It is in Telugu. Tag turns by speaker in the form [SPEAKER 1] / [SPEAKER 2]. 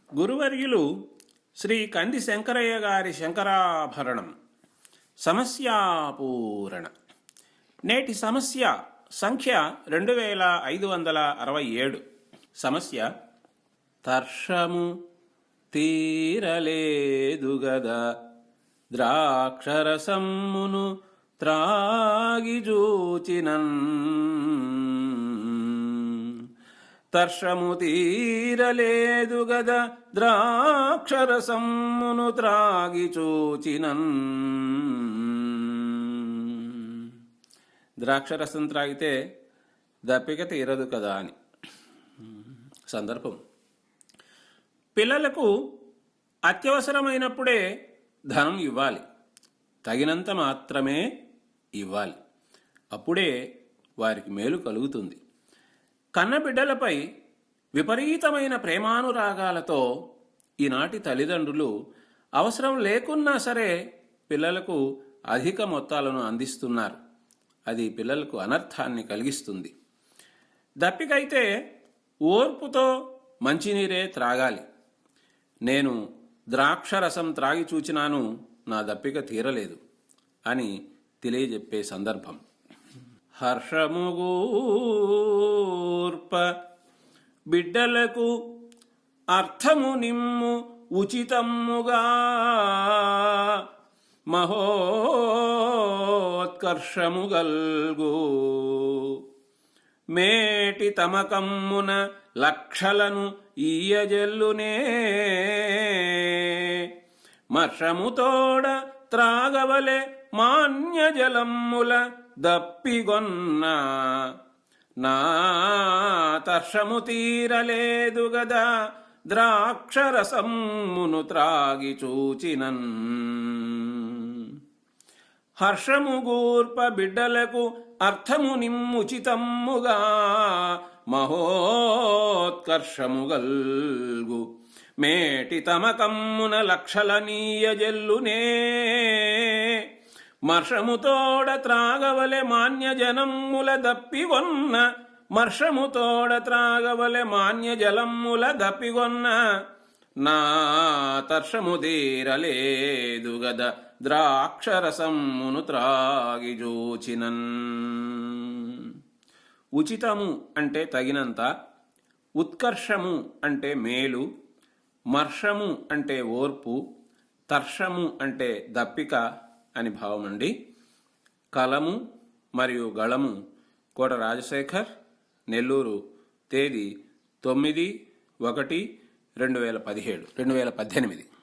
[SPEAKER 1] గురువర్యులు శ్రీ కంది శంకరయ్య గారి శంకరాభరణం సమస్యాపూరణ. నేటి సమస్య సంఖ్య 2567. సమస్య: తర్షము తీరలేదు గదా ద్రాక్షరసమ్మును త్రాగిజూచినన్. తర్షము తీరలేదు గద ద్రాక్షరసమ్మును త్రాగి చూచినన్. ద్రాక్షరసం త్రాగితే దప్పిక తీరదు కదా అని. సందర్భం: పిల్లలకు అత్యవసరమైనప్పుడే ధనం ఇవ్వాలి, తగినంత మాత్రమే ఇవ్వాలి. అప్పుడే వారికి మేలు కలుగుతుంది. కన్నబిడ్డలపై విపరీతమైన ప్రేమానురాగాలతో ఈనాటి తల్లిదండ్రులు అవసరం లేకున్నా సరే పిల్లలకు అధిక మొత్తాలను అందిస్తున్నారు. అది పిల్లలకు అనర్థాన్ని కలిగిస్తుంది. దప్పికైతే ఓర్పుతో మంచినీరే త్రాగాలి. నేను ద్రాక్షరసం త్రాగి చూచినాను, నా దప్పిక తీరలేదు అని తెలియజెప్పే సందర్భం. హర్షముగూర్ప బిడ్డలకు అర్థము నిమ్ము ఉచితముగా మహోత్కర్షము గల్గు. మేటి తమకమ్మున లక్షలను ఈయజెల్లునే మర్షముతోడ త్రాగవలె మాన్యజలమ్ముల దప్పిగొన్న. నా తర్షము తీరలేదు గదా ద్రాక్షరసమ్మును త్రాగి చూచినన్. హర్షము గూర్ప బిడ్డలకు అర్థము నిమ్ముచితమ్ముగా మహోత్కర్షము గల్గు. మేటి తమకమ్మున లక్షలనీయజెల్లునే మర్షముతోడ త్రాగవలె మాన్యజనమ్ముల దప్పిగొన్న. మర్షముతోడ త్రాగవలె మాన్యజలమ్ముల దప్పిగొన్న. నా తర్షము తీరలేదు గద ద్రాక్షరసమ్మును త్రాగి జూచినన్. ఉచితము అంటే తగినంత, ఉత్కర్షము అంటే మేలు, మర్షము అంటే ఓర్పు, తర్షము అంటే దప్పిక అని భావమండి. కలము మరియు గళము కోట రాజశేఖర్, నెల్లూరు. తేదీ 9/1/2018.